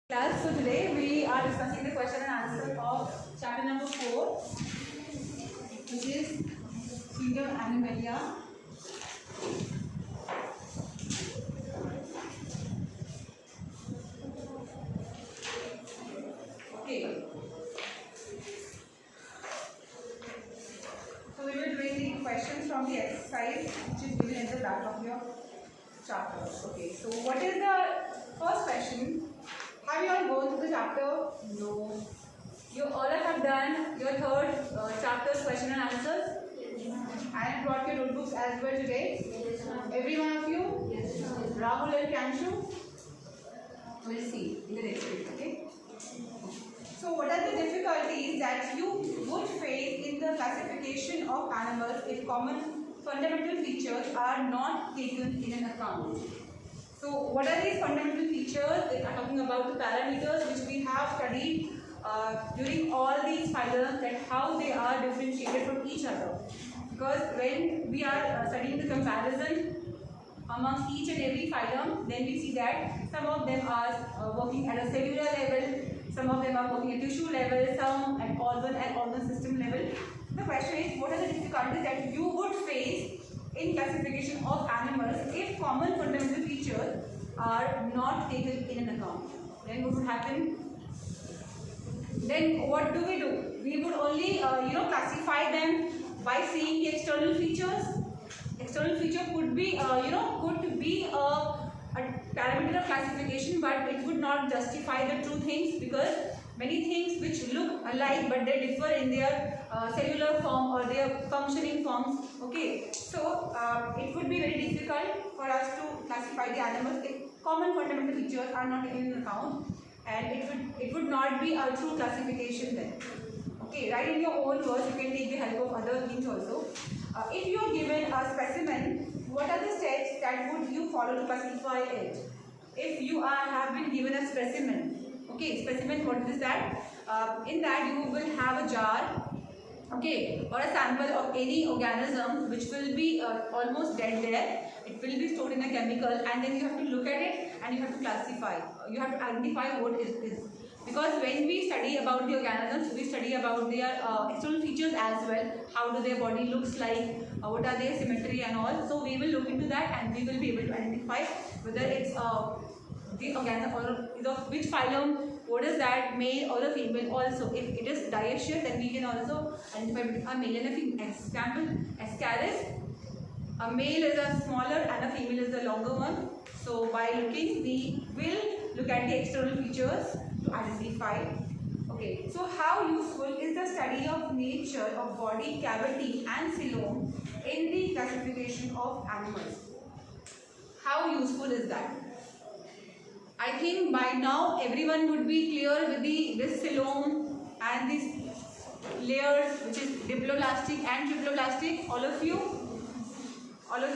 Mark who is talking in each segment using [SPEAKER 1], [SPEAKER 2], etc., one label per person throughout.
[SPEAKER 1] Class, so today we are discussing the question and answer of chapter number 4, which is Kingdom Animalia. Okay. So we will be doing the questions from the exercise which is given in the back of your chapter. Okay. So what is the first question? Have you all gone through the chapter? No. You all have done your third chapter's question and answers? I brought your notebooks as well today. Every one of you? Yes. Rahul and Kanshu? We'll see in the next week, okay? So what are the difficulties that you would face in the classification of animals if common fundamental features are not taken in an account? So what are these fundamental features? They are talking about the parameters which we have studied during all these phylums, that how they are differentiated from each other. Because when we are studying the comparison amongst each and every phylum, then we see that some of them are working at a cellular level, some of them are working at tissue level, some at organ system level. The question is, what are the difficulties that you would face in classification of animals if common fundamental features are not taken in an account? Then what would happen? Then what do? We would only classify them by seeing the external features. External feature could be could be a parameter of classification, but it would not justify the true things, because many things which look alike but they differ in their cellular form or their functioning forms. Okay, so it would be very difficult for us to classify the animals if common fundamental features are not taken into account, and it would not be a true classification then. Okay, write in your own words. You can take the help of other things also. If you are given a specimen, what are the steps that would you follow to classify it? If you have been given a specimen, okay, specimen, what is that? In that you will have a jar, okay, or a sample of any organism which will be almost dead there. It will be stored in a chemical, and then you have to look at it and you have to classify. You have to identify what is this. Because when we study about the organisms, we study about their external features as well. How do their body looks like? What are their symmetry and all? So we will look into that, and we will be able to identify whether it's the organism or which phylum. What is that, male or a female? Also, if it is dioecious, then we can also identify between a male and a female. Example: Ascaris. A male is a smaller and a female is a longer one. So by looking, we will look at the external features to identify. Okay, so how useful is the study of nature of body cavity and coelom in the classification of animals? How useful is that? I think by now everyone would be clear with this coelom and these layers, which is diploblastic and triploblastic. All of you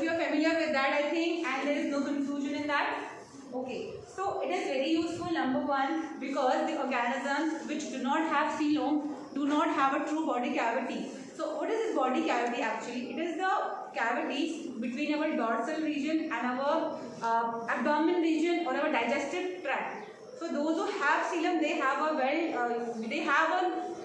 [SPEAKER 1] are familiar with that, I think, and there is no confusion in that. Okay, so it is very useful, number one, because the organisms which do not have coelom do not have a true body cavity. So what is this body cavity actually? It is the cavity between our dorsal region and our abdomen region or our digestive tract. So those who have coelom, they have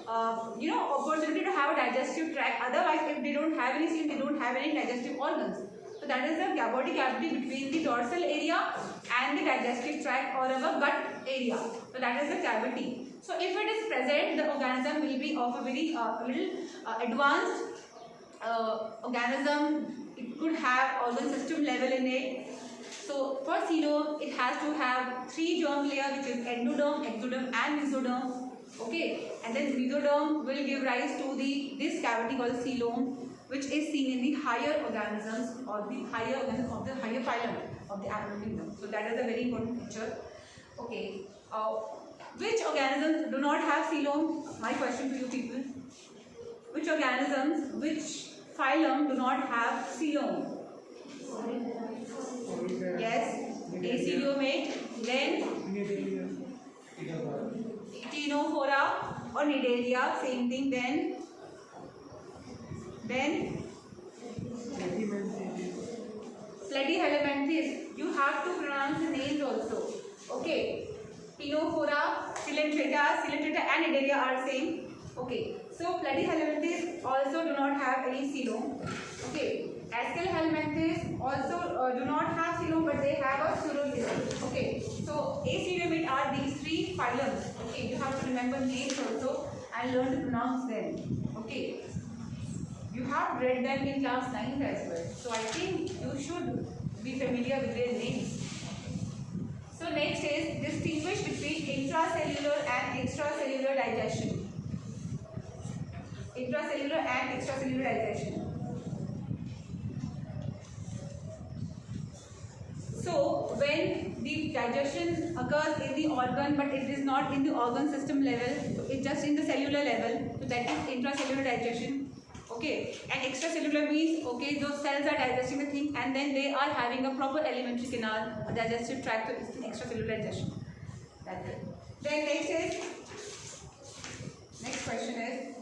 [SPEAKER 1] opportunity to have a digestive tract. Otherwise, if they don't have any coelom, they don't have any digestive organs. So that is the body cavity between the dorsal area and the digestive tract or our gut area. So that is the cavity. So if it is present, the organism will be of a very advanced organism. It could have organ system level in it. So for coelom, it has to have 3 germ layers, which is endoderm, ectoderm and mesoderm. Okay, and then mesoderm will give rise to this cavity called coelom, which is seen in the higher organisms or the higher organisms of the higher phylum of the animal kingdom. So that is a very important feature. Okay, which organisms do not have coelom? My question to you people: which organisms, which phylum do not have coelom? Yes, Aciniomate, then Ctenophora or Nidaria, same thing. Then Platyhelminthes. You have to pronounce the names also. Okay, Ctenophora, Coelenterata and Adalia are same. Okay, so Platyhelminthes also do not have any coelom. Okay, Aschelhelminthes also do not have coelom, but they have a pseudocoelom. Okay, so acoelomate are these three phylums. Okay, you have to remember names also and learn to pronounce them. Okay, you have read them in class 9 as well. So I think you should be familiar with their names. So next is distinguish between intracellular and extracellular digestion. Intracellular and extracellular digestion. So when the digestion occurs in the organ, but it is not in the organ system level, so it's just in the cellular level, so that is intracellular digestion. Okay, and extracellular means, okay, those cells are digesting the thing and then they are having a proper alimentary canal, a digestive tract, so it's an extracellular digestion. That's it. Then next question is,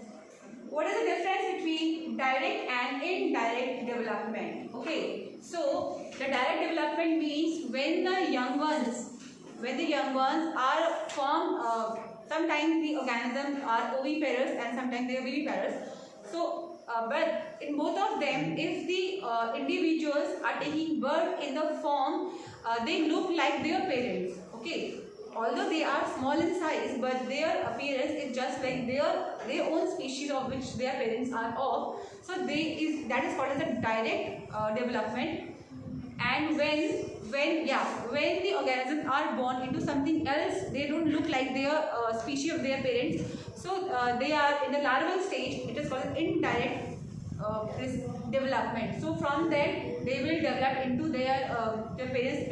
[SPEAKER 1] what is the difference between direct and indirect development? Okay, so the direct development means when the young ones are formed, sometimes the organisms are oviparous and sometimes they are viviparous. So, but in both of them, if the individuals are taking birth in the form, they look like their parents. Okay, although they are small in size, but their appearance is just like their own species of which their parents are of. So that is called as a direct development. And when the organisms are born into something else, they don't look like their species of their parents. So they are in the larval stage. It is called indirect this development. So from that they will develop into their parents.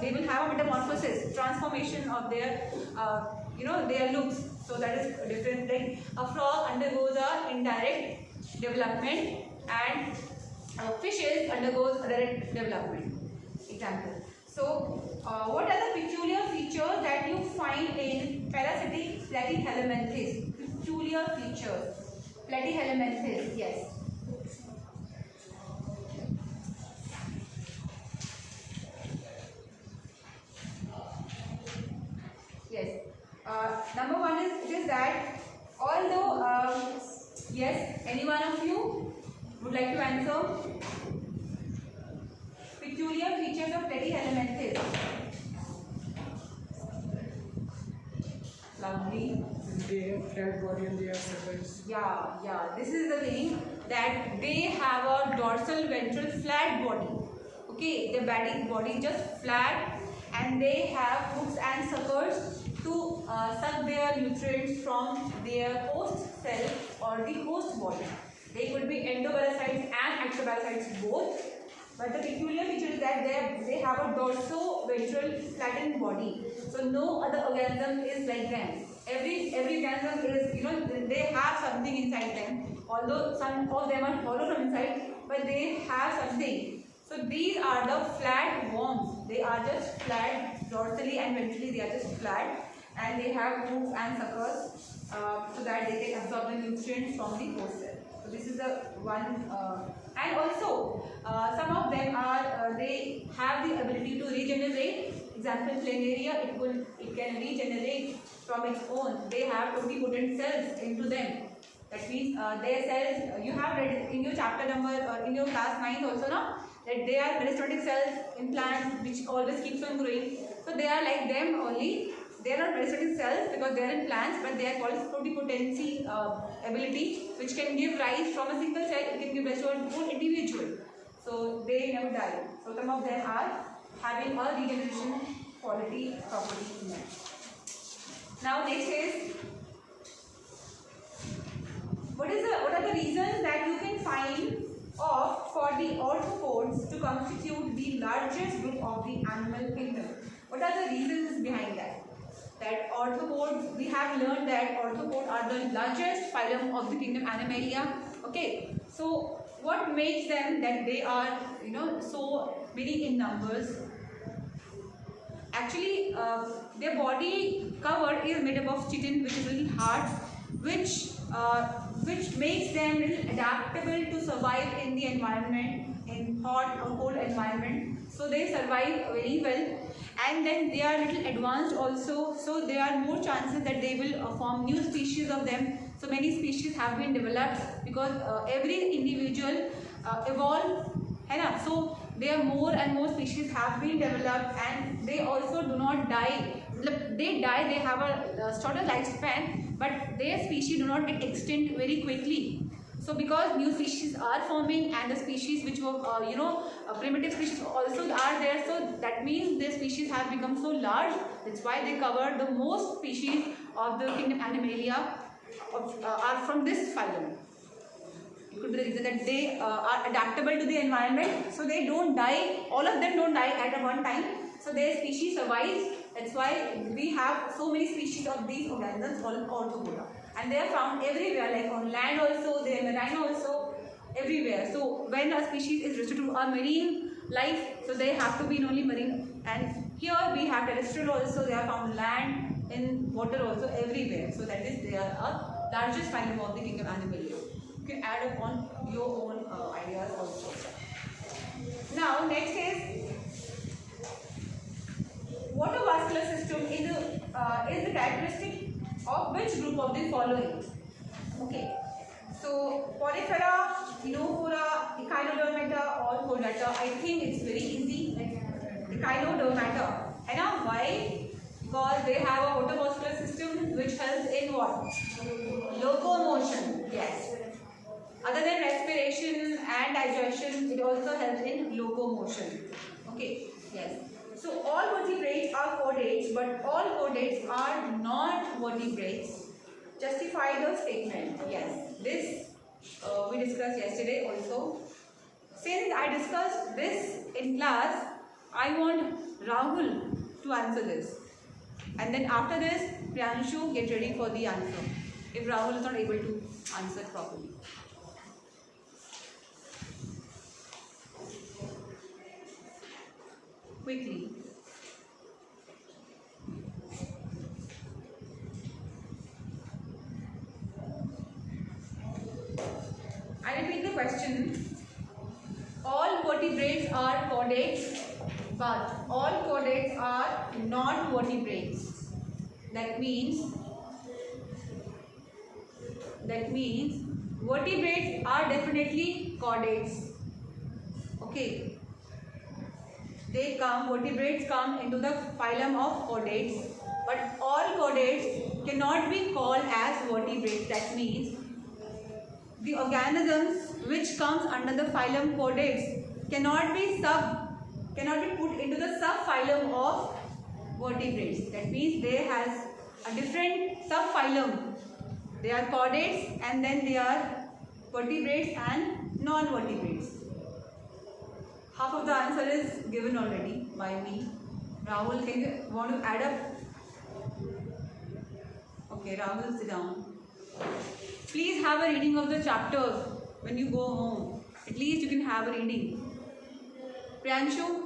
[SPEAKER 1] They will have a metamorphosis, transformation of their their looks. So that is different. Like a frog undergoes a indirect development and fishes undergoes direct development. Example. So what are the peculiar features that you find in parasitic Platyhelminthes? Peculiar features. Platyhelminthes, yes. Yes. Number one is that although yes, any one of you would like to answer? Peculiar features of Platyhelminthes. Lovely.
[SPEAKER 2] They have flat body and they have sepals.
[SPEAKER 1] Yeah. This is the thing, that they have a dorsal ventral flat body. Okay, their body is just flat, and they have hooks and suckers to suck their nutrients from their host cell or the host body. They could be endoparasites and ectoparasites both. But the peculiar feature is that they have a dorsoventral flattened body. So no other organism is like them. Every organism is, they have something inside them. Although some of them are hollow from inside, but they have something. So these are the flat worms. They are just flat dorsally and ventrally. They are just flat, and they have hooks and suckers so that they can absorb the nutrients from the host cell. So this is the one. And also, some of them are they have the ability to regenerate. Example, planaria, it can regenerate from its own. They have totipotent cells into them. That means their cells. You have read in your chapter number in your class 9 also, no? That they are meristotic cells in plants which always keeps on growing. So they are like them only. They are not meristotic cells because they are in plants, but they are called totipotency ability, which can give rise from a single cell. It can give rise to a whole individual. So they never die. So some of them are having a regeneration quality property in them. Now next is, what are the reasons that you can find for the arthropods to constitute the largest group of the animal kingdom? What are the reasons behind that? That arthropods, we have learned that arthropods are the largest phylum of the kingdom Animalia. Okay, so what makes them that they are so many in numbers? Actually, their body cover is made up of chitin, which is really hard, which makes them little adaptable to survive in the environment, in hot or cold environment. So they survive very well. and then they are little advanced also, so there are more chances that they will form new species of them. So many species have been developed because every individual evolve, है ना? So there are more and more species have been developed, and they also do not die. They die, they have a shorter lifespan, but their species do not get extinct very quickly. So because new species are forming, and the species which were primitive species also are there, so that means their species have become so large. That's why they cover the most species of the kingdom Animalia are from this phylum. It could be the reason that they are adaptable to the environment, so they don't die. All of them don't die at one time, so their species survives. That's why we have so many species of these organisms called Orthopoda, and they are found everywhere, like on land also, they are marine also, everywhere. So when a species is restricted to a marine life, so they have to be in only marine, and here we have terrestrial also. They are found land, in water also, everywhere. So that is, they are a largest phylum of the kingdom Animalia. You can add upon your own ideas also. Now next is, water vascular system is the characteristic of which group of the following? Okay, so Porifera, Ctenophora, Echinodermata or Chordata. I think it's very easy, like Echinodermata. And now why? Because they have a water vascular system which helps in what? Locomotion. Yes. Other than respiration and digestion, it also helps in locomotion. Okay. Yes. So all vertebrates are chordates, but all chordates are not vertebrates. Justify the statement. Yes, this we discussed yesterday also. Since I discussed this in class, I want Rahul to answer this. And then after this, Priyanshu, get ready for the answer, if Rahul is not able to answer properly. Quickly. I repeat the question. All vertebrates are chordates, but all chordates are not vertebrates. That means vertebrates are definitely chordates. Okay. Vertebrates come into the phylum of chordates, but all chordates cannot be called as vertebrates. That means the organisms which comes under the phylum chordates cannot be put into the subphylum of vertebrates. That means they has a different subphylum. They are chordates, and then they are vertebrates and non-vertebrates. Half of the answer is given already by me. Rahul, can you want to add up? Okay, Rahul, sit down. Please have a reading of the chapter when you go home. At least you can have a reading. Priyanshu?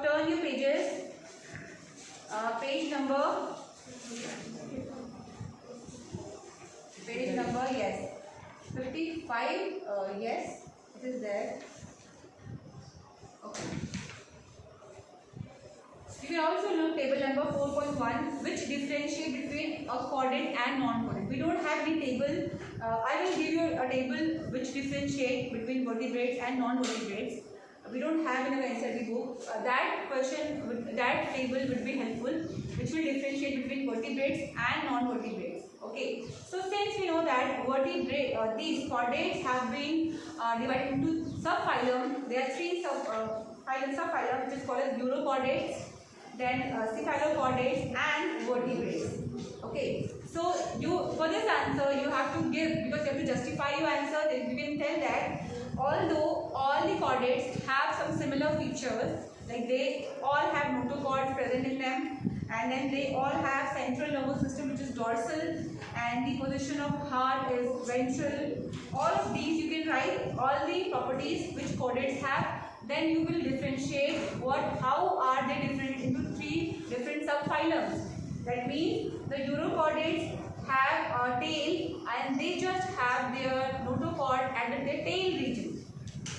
[SPEAKER 1] Turn your pages. Page number, yes. 55, yes, it is there. Okay. You can also look table number 4.1, which differentiate between a chordate and non-chordate. We don't have the table. I will give you a table which differentiate between vertebrates and non-vertebrates. We don't have in our NCERT book. That table would be helpful, which will differentiate between vertebrates and non-vertebrates. Okay. So since we know that these chordates have been divided into subphylum, there are three subphylum, which is called as urochordates, then cephalochordates and vertebrates. Okay. So for this answer you have to give, because you have to justify your answer. Then you can tell that although all the chordates have some similar features, like they all have notochords present in them, and then they all have central nervous system which is dorsal, and the position of heart is ventral. All of these you can write all the properties which chordates have. Then you will differentiate how are they different into three different subphylums. That means the urochordates have a tail and they just have their notochord at the tail region.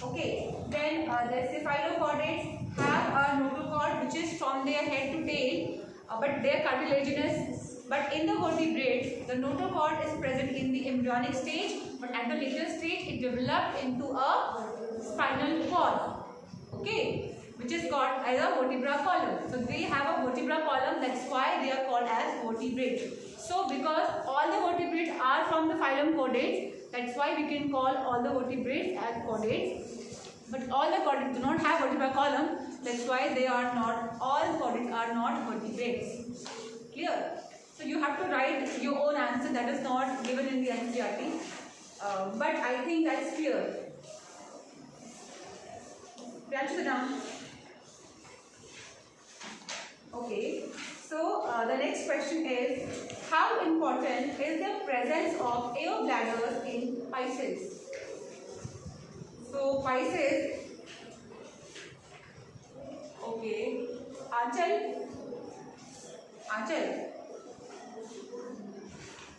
[SPEAKER 1] Okay, then the cephalochordates have a notochord which is from their head to tail, but they are cartilaginous. But in the vertebrates, the notochord is present in the embryonic stage, but at the later stage, it developed into a spinal cord. Okay, which is called as a vertebra column. So they have a vertebra column. That's why they are called as vertebrates. So because all the vertebrates are from the phylum Chordates, that's why we can call all the vertebrates as chordates. But all the chordates do not have vertebra column. That's why they are not, all chordates are not vertebrates. Clear? So you have to write your own answer, that is not given in the NCERT. But I think that's clear. Priyanshu, sit down. Okay. So the next question is, how important is the presence of air bladders in Pisces? So Pisces, okay, Aanchal,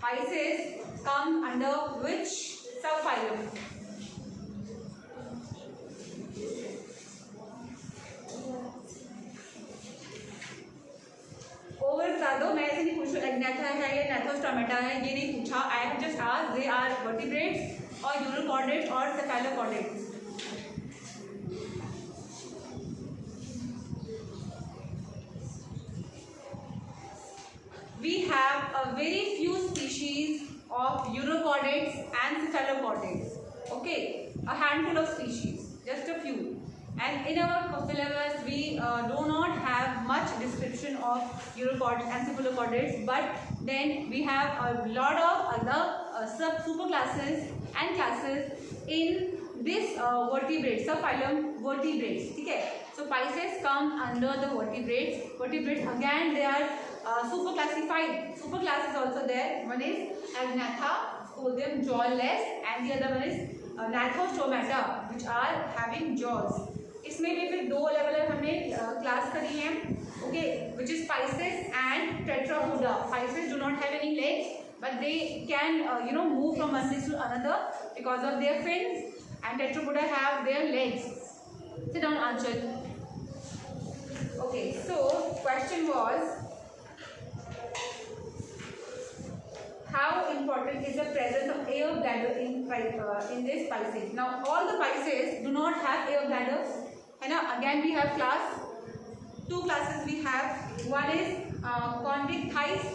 [SPEAKER 1] Pisces come under which subphylum? Over बता दो, मैं ऐसे नहीं पूछूं Agnatha है या Gnathostomata है, ये नहीं पूछा. I have just asked they are vertebrates or urochordates or cephalochordates. We have a very few species of urochordates and cephalochordates. Okay, a handful of species, just a few. And in our syllabus, we do not have much description of urochordates and cephalochordates, but then we have a lot of other superclasses and classes in this vertebrates, subphylum vertebrates. Okay, so Pisces come under the vertebrates. Vertebrates again, they are super classified. Super classes also there. One is Agnatha, Scodium, jawless, and the other one is Gnathostomata, which are having jaws. इसमें भी फिर दो अलग अलग हमने class करी हैं. Okay, which is Pisces and Tetrapoda. Pisces do not have any legs, but they can move from one place to another because of their fins, and Tetrapoda have their legs. Sit down, Aanchal. Okay, so question was, how important is the presence of air bladder in this Pisces? Now all the Pisces do not have air bladders. And now again we have two classes we have. One is chondric thighs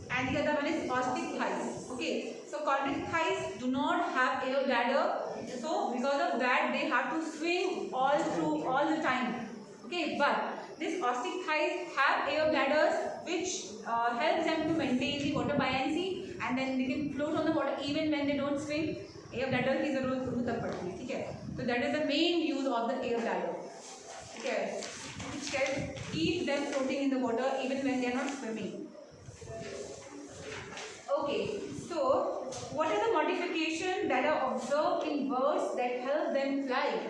[SPEAKER 1] and the other one is ostick thighs. Okay, so chondric thighs do not have air bladder, so because of that they have to swing all the time. Okay, but these ostick thighs have air bladders which helps them to maintain the water buoyancy, and then they can float on the water even when they don't swim. Air bladder की ज़रूरत पड़ती है. ठीक है, so that is the main use of the air bladder. Okay, which can keep them floating in the water even when they are not swimming. Okay, so what are the modifications that are observed in birds that help them fly?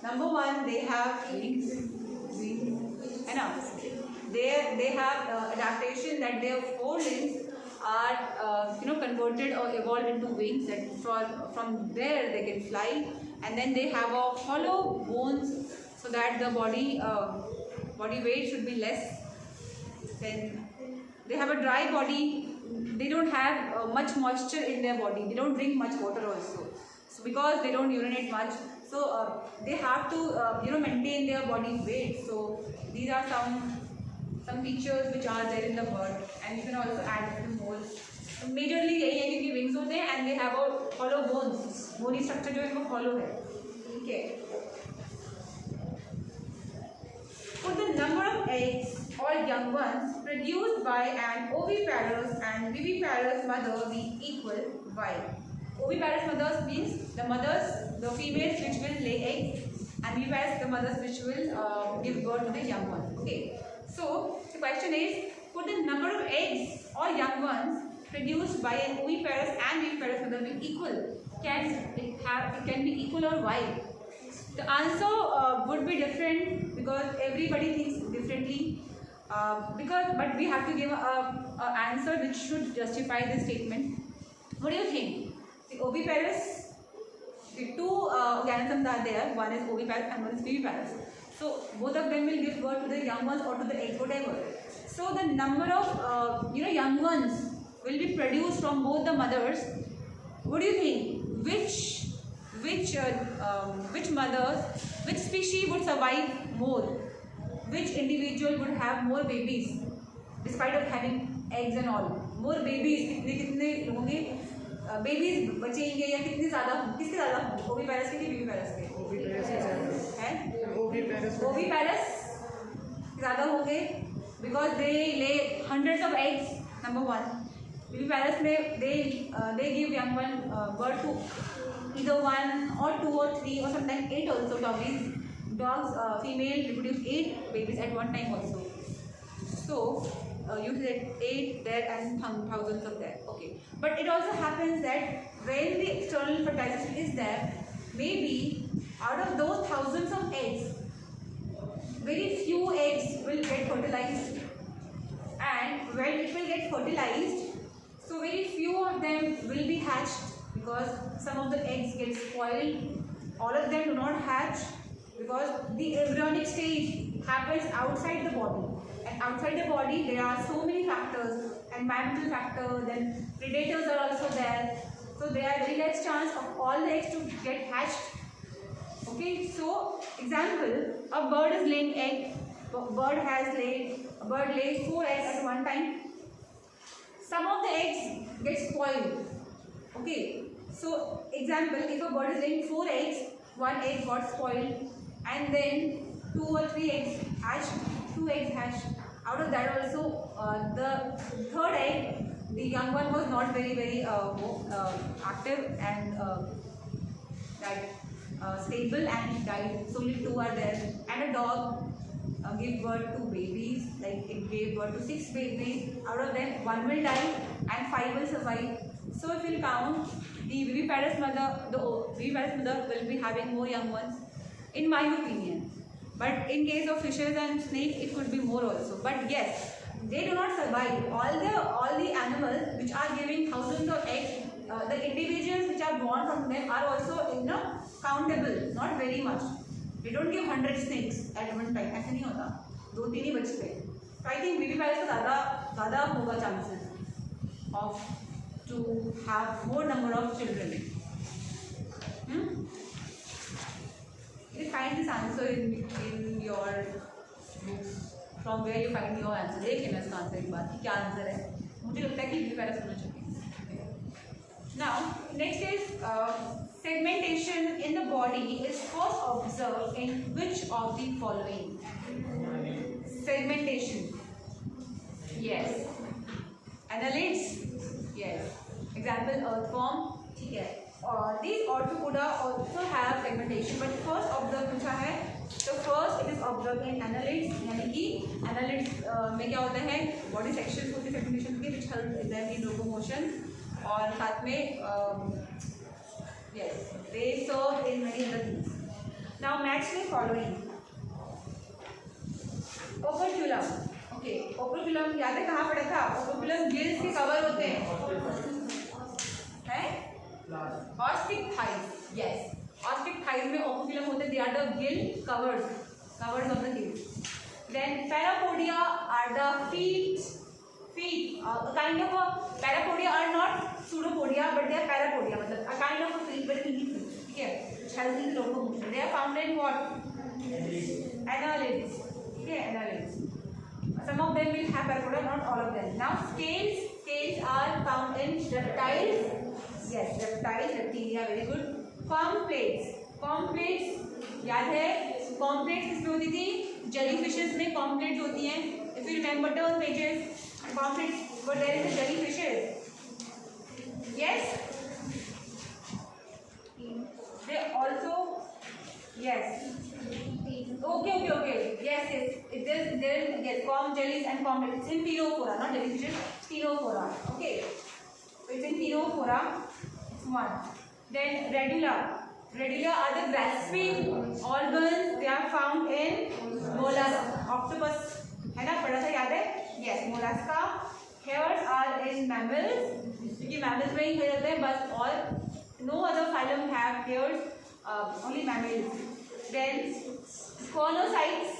[SPEAKER 1] Number one, they have wings. They have adaptation that their forelimbs are converted or evolved into wings, that from there they can fly. And then they have a hollow bones so that the body weight should be less. Then they have a dry body. They don't have much moisture in their body. They don't drink much water also. So because they don't urinate much, so they have to maintain their body weight. So these are some features which are there in the bird, and you can also add a few more. So majorly यही है क्योंकि wings होते हैं and they have a hollow bones. Bony structure जो है वो hollow है. Okay. Could the number of eggs or young ones produced by an oviparous and viviparous mother be equal? Why? Oviparous mothers means the mothers, the females which will lay eggs, and viviparous the mothers which will give birth to the young ones. Okay. So the question is, could the number of eggs or young ones produced by an oviparous and viviparous mother be equal? It can be equal, or why? The answer would be different because everybody thinks differently. But we have to give a answer which should justify this statement. What do you think? The oviparous, the two organisms are there. One is oviparous and one is viviparous. So both of them will give birth to the young ones or to the eggs, whatever. So the number of young ones will be produced from both the mothers. What do you think? Which mothers, which species would survive more? Which individual would have more babies despite of having eggs and all? More babies, कितने होंगे? Babies बचेंगे या कितने ज़्यादा? किसके ज़्यादा होंगे? Oviparous के कि विविपेरस के?
[SPEAKER 2] ओविपेरस के ज़्यादा
[SPEAKER 1] हैं?
[SPEAKER 2] ओविपेरस
[SPEAKER 1] ओविपेरस ज़्यादा होंगे because they lay hundreds of eggs. Number one. Viviparous में they give young one birth to either 1 or 2 or 3 or sometimes 8 also. Dogs female reproduce 8 babies at one time also. So you said 8 there and thousands of there. Okay, but it also happens that when the external fertilization is there, maybe out of those thousands of eggs, very few eggs will get fertilized, and when it will get fertilized, so very few of them will be hatched because some of the eggs get spoiled. All of them do not hatch because the embryonic stage happens outside the body, and outside the body there are so many factors, environmental factors, then predators are also there, so there are very less chance of all the eggs to get hatched. Okay, so example, a bird is laying egg. A bird lays 4 eggs at one time. Some of the eggs get spoiled. Okay, so example, if a bird is laying 4 eggs, 1 egg got spoiled, and then 2 or 3 eggs hatched, 2 eggs hatched. Out of that also, the third egg, the young one was not very active and died. Stable, and it died. So only 2 are there. And a dog gave birth to babies, like it gave birth to 6 babies. Out of them, 1 will die and 5 will survive. So if you count, the viviparous mother will be having more young ones, in my opinion. But in case of fishes and snakes, it could be more also. But yes, they do not survive. All the animals which are giving thousands of eggs, the individuals which are born from them are also countable, not very much. They don't give 100 snakes at one time. ऐसा नहीं होता. 2-3 ही बचते. So I think viviparous का ज़्यादा होगा chances of to have more number of children. You find this answer in your books. From where you find your answer? देखिए मैं इसका आंसर एक बार क्या आंसर है? मुझे लगता है कि viviparous होना चाहिए. Now, next is segmentation in the body is first observed in which of the following? Segmentation. Yes. Annelids. Yes. Example, earthworm. ठीक है. These arthropoda also have segmentation, but first observed पूछा है. So first it is observed in annelids, यानी कि annelids में क्या होता है? Body sections होती है segmentation के, which help them in locomotion. और साथ में yes, they serve in many other things. Now match the following. Operculum. Okay, operculum याद है कहाँ पढ़ा था? Operculum gills के cover होते हैं ostrich thighs. Yes, ostrich thighs में operculum होते हैं. They are the gill covers of the gills. Then parapodia are the feet. A kind of a parapodia are not pseudopodia, but they are parapodia. मतलब a kind of a feet, but mini feet. ठीक है, which helps in locomotion. They are found in what? Annelids. ठीक है, annelids. Some of them will have parapodia, not all of them. Now scales. Scales are found in reptiles. Yes, reptiles, reptilia, very good. Palm plates. Palm plates याद है? Palm plates किसमें होती थी? Jellyfishes में palm plates होती हैं. If you remember turn pages, palm plates were there in the jellyfishes. Yes. They also yes. Okay. Yes. Yes. Palm jellies and palm plates. It's in Pterophora, not jellyfishes. Pterophora. Okay. So it's in Pterophora. It's one. Then radula. Radula are the grasping organs. They are found in mollusks, octopus. है ना, पढ़ा था, याद है? Yes, Mollusca hairs are in mammals, क्योंकि mammals में ही hair होते हैं बस, और no other phylum have hairs, only mammals. Then conocytes.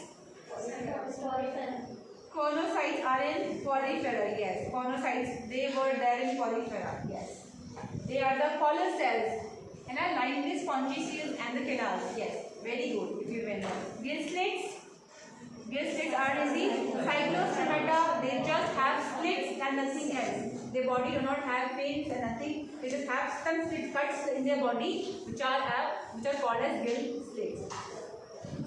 [SPEAKER 1] Conocytes are in Porifera. Yes, conocytes, they were there in Porifera. Yes, they are the collar cells, and are lined with spongiceals and the canals. Yes, very good. If you remember, gill slits. Gill slits are in the cyclostomata. They just have slits and nothing else. Their body do not have veins and nothing. They just have some slit cuts in their body, which are called as gill slits.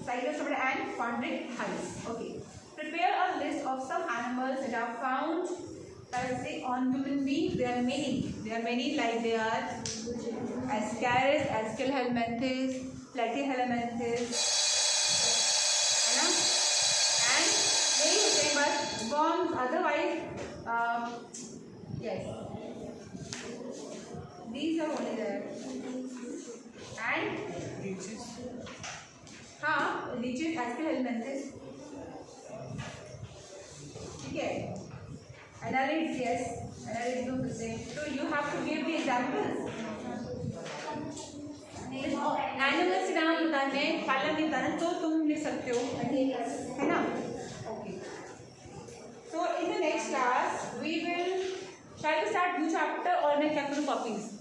[SPEAKER 1] Cyclostomata and chondric hides. Okay. Prepare a list of some animals that are found, say, on human beings. There are many. There are many, like they are Ascaris, Ascalhelminthes, Platyhelminthes, and very famous worms. Otherwise, yes, these are only there. And leeches, Ascalhelminthes. Okay. Annelids, yes. Annelids do the same. So you have to give the examples. Animals के नाम बताने, phylum नहीं बताना, तो तुम लिख सकते हो, है ना? Okay. So in the next class we will, shall we start new chapter or मैं क्या करूँ copies?